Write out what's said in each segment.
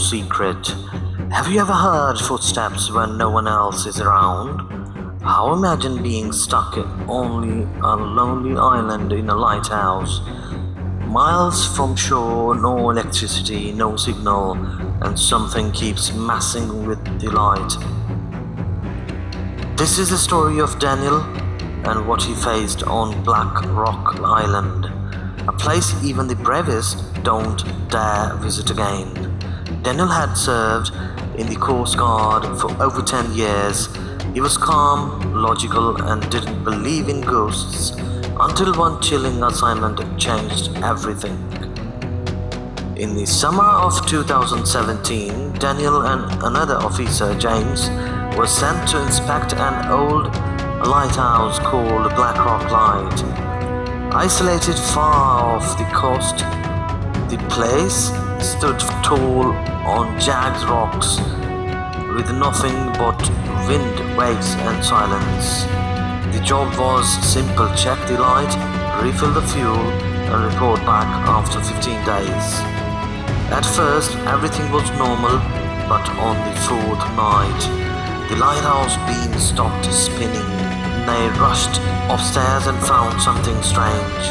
secret. Have you ever heard footsteps when no one else is around? How imagine being stuck on a lonely island in a lighthouse, miles from shore, no electricity, no signal, and something keeps messing with the light. This is the story of Daniel and what he faced on Black Rock Island, a place even the bravest don't dare visit again. Daniel had served in the Coast Guard for over 10 years. He was calm, logical, and didn't believe in ghosts until one chilling assignment changed everything. In the summer of 2017, Daniel and another officer, James, were sent to inspect an old lighthouse called Black Rock Light. Isolated far off the coast, the place stood tall on jagged rocks with nothing but wind, waves and silence. The job was simple: check the light, refill the fuel and report back after 15 days. At first everything was normal, but on the fourth night the lighthouse beam stopped spinning. They rushed upstairs and found something strange.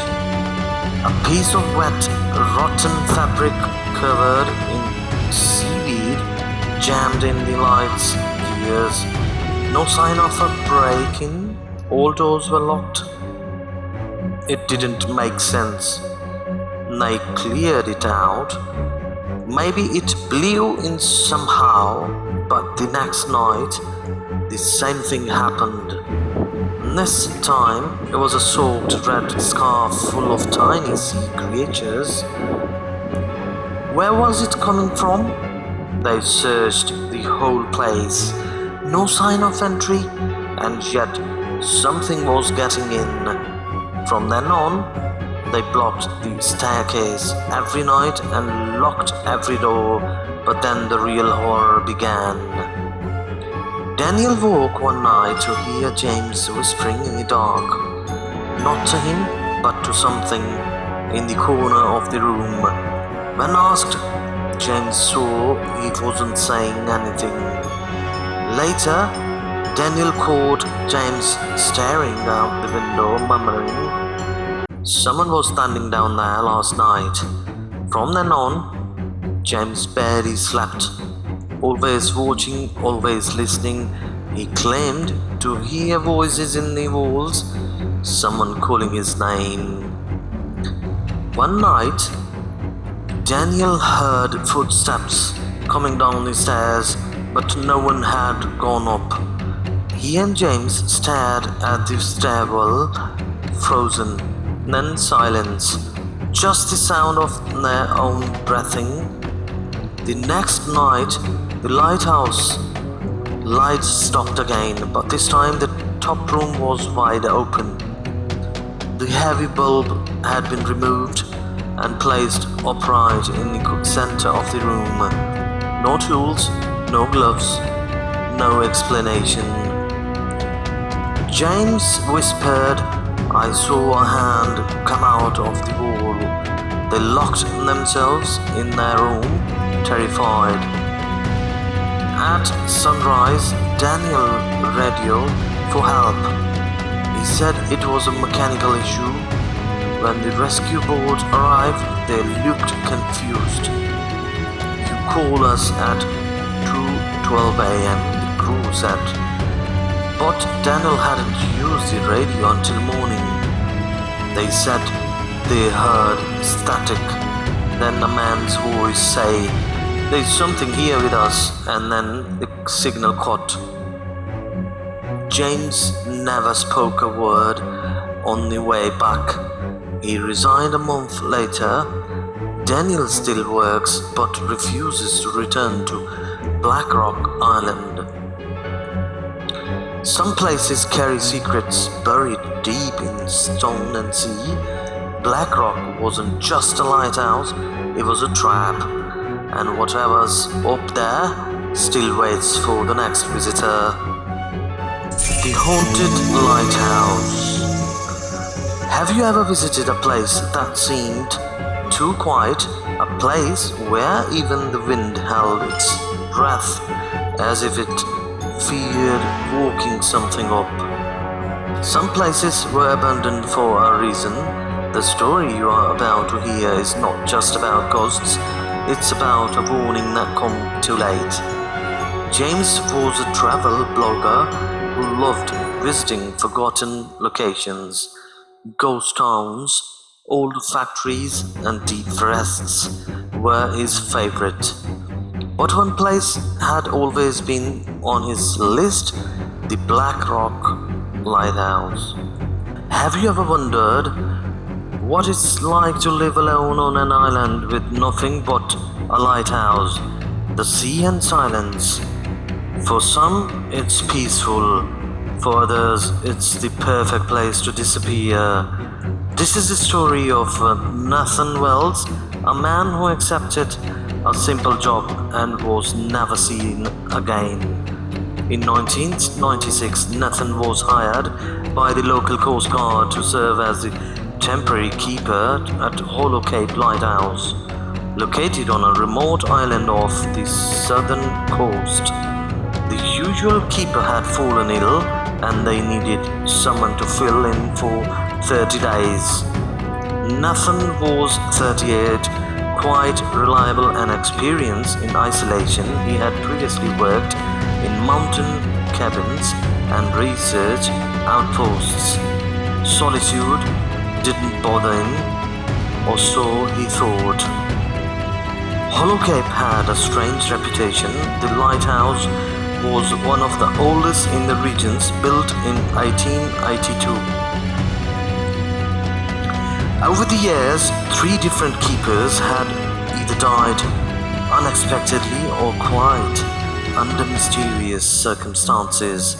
A piece of wet, rotten fabric covered in seaweed jammed in the light's gears. No sign of a break-in. All doors were locked. It didn't make sense. They cleared it out. Maybe it blew in somehow, but the next night the same thing happened. This time it was a soaked red scarf full of tiny sea creatures. Where was it coming from? They searched the whole place. No sign of entry, and yet something was getting in. From then on, they blocked the staircase every night and locked every door. But then the real horror began. Daniel woke one night to hear James whispering in the dark. Not to him, but to something in the corner of the room. When asked, James swore he wasn't saying anything. Later, Daniel caught James staring out the window, murmuring, "Someone was standing down there last night." From then on, James barely slept. Always watching, always listening, he claimed to hear voices in the walls, someone calling his name. One night, Daniel heard footsteps coming down the stairs, but no one had gone up. He and James stared at the stairwell, frozen, then silence, just the sound of their own breathing. The next night, the lighthouse light stopped again, but this time the top room was wide open. The heavy bulb had been removed and placed upright in the center of the room. No tools, no gloves, no explanation. James whispered, "I saw a hand come out of the wall." They locked themselves in their room, terrified. At sunrise, Daniel radioed for help. He said it was a mechanical issue. When the rescue boat arrived, they looked confused. "You call us at 2:12 a.m., the crew said. But Daniel hadn't used the radio until morning. They said they heard static, then a man's voice say, "There's something here with us," and then the signal cut. James never spoke a word on the way back. He resigned a month later. Daniel still works but refuses to return to Black Rock Island. Some places carry secrets buried deep in stone and sea. Black Rock wasn't just a lighthouse, it was a trap. And whatever's up there still waits for the next visitor. The Haunted Lighthouse. Have you ever visited a place that seemed too quiet, a place where even the wind held its breath as if it feared walking something up. Some places were abandoned for a reason. The story you are about to hear is not just about ghosts, it's about a warning that come too late. James was a travel blogger who loved visiting forgotten locations, ghost towns, old factories, and deep forests were his favorite. But one place had always been on his list: the Black Rock Lighthouse. Have you ever wondered what it's like to live alone on an island with nothing but a lighthouse, the sea and silence? For some, it's peaceful. For others, it's the perfect place to disappear. This is the story of Nathan Wells, a man who accepted a simple job and was never seen again. In 1996, Nathan was hired by the local Coast Guard to serve as the temporary keeper at Hollow Cape Lighthouse, located on a remote island off the southern coast. The usual keeper had fallen ill and they needed someone to fill in for 30 days. Nathan was 38, quite reliable and experienced in isolation. He had previously worked in mountain cabins and research outposts. Solitude didn't bother him, or so he thought. Hollow Cape had a strange reputation. The lighthouse was one of the oldest in the regions, built in 1882. Over the years, 3 different keepers had either died unexpectedly or quite under mysterious circumstances,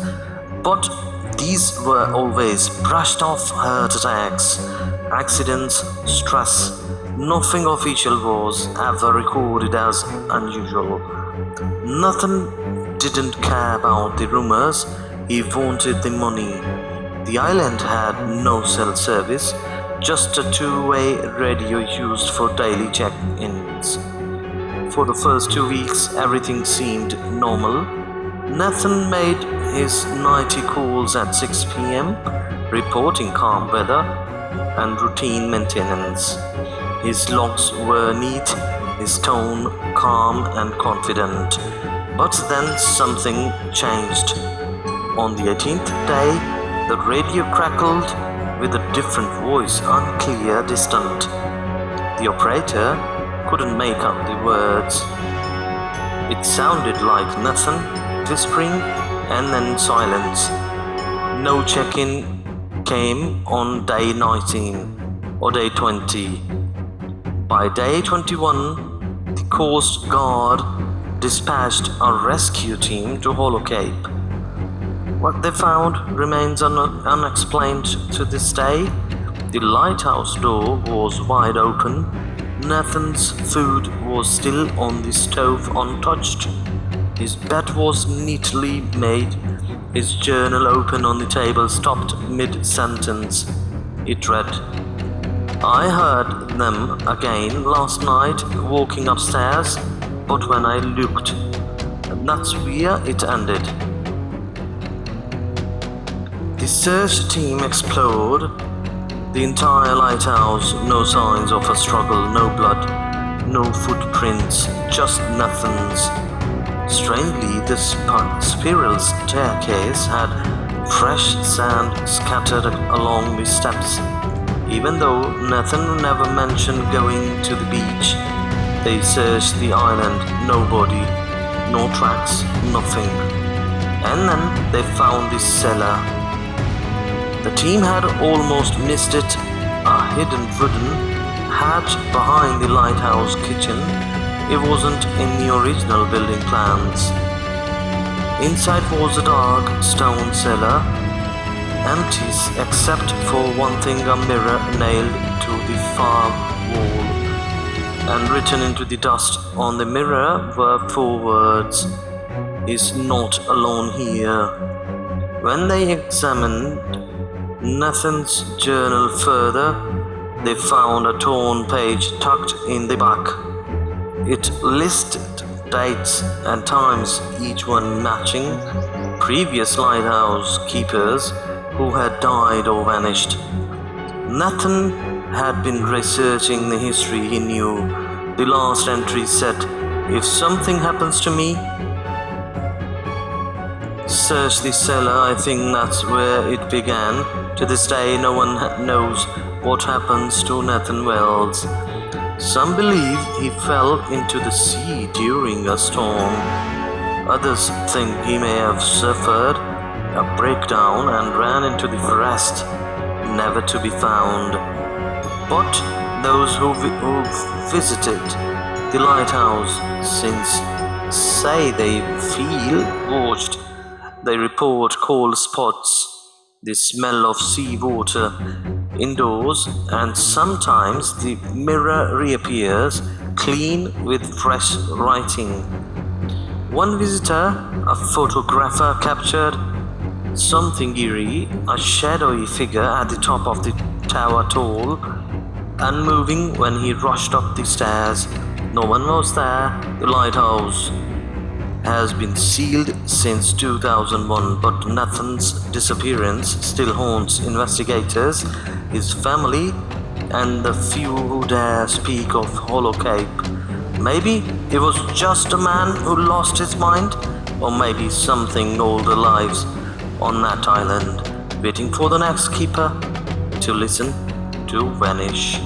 but these were always brushed off: heart attacks, accidents, stress. Nothing official was ever recorded as unusual. Nathan didn't care about the rumors, he wanted the money. The island had no cell service, just a 2-way radio used for daily check-ins. For the first 2 weeks, everything seemed normal. Nathan made his nightly calls at 6 p.m., reporting calm weather and routine maintenance. His logs were neat, his tone calm and confident. But then something changed. On the 18th day, the radio crackled with a different voice, unclear, distant. The operator couldn't make out the words. It sounded like Nathan whispering and then silence. No check-in came on day 19 or day 20. By day 21, the Coast Guard dispatched a rescue team to Hollow Cape. What they found remains unexplained to this day. The lighthouse door was wide open. Nathan's food was still on the stove untouched. His bed was neatly made. His journal open on the table stopped mid-sentence. It read, "I heard them again last night walking upstairs, but when I looked, that's where it ended." The search team explored the entire lighthouse. No signs of a struggle, no blood, no footprints, just Nathan's. Strangely, the spiral staircase had fresh sand scattered along the steps. Even though Nathan never mentioned going to the beach, they searched the island. No body, no tracks, nothing. And then they found the cellar. The team had almost missed it, a hidden wooden hatch behind the lighthouse kitchen. It wasn't in the original building plans. Inside was a dark stone cellar, empty except for one thing: a mirror nailed to the far wall. And written into the dust on the mirror were 4 words: "Is not alone here." When they examined Nathan's journal further, They found a torn page tucked in the back. It listed dates and times, each one matching previous lighthouse keepers who had died or vanished. Nathan had been researching the history. He knew. The last entry said, "If something happens to me, search the cellar." I think that's where it began. To this day, no one knows what happens to Nathan Wells. Some believe he fell into the sea during a storm. Others think he may have suffered a breakdown and ran into the forest, never to be found. But those who visited the lighthouse since say they feel watched. They report cold spots, the smell of seawater indoors, and sometimes the mirror reappears clean with fresh writing. One visitor, a photographer, captured something eerie, a shadowy figure at the top of the tower, tall, unmoving when he rushed up the stairs. No one was there. The lighthouse has been sealed since 2001, but Nathan's disappearance still haunts investigators, his family, and the few who dare speak of Hollow Cape. Maybe it was just a man who lost his mind, or maybe something older lives on that island, waiting for the next keeper to listen to vanish.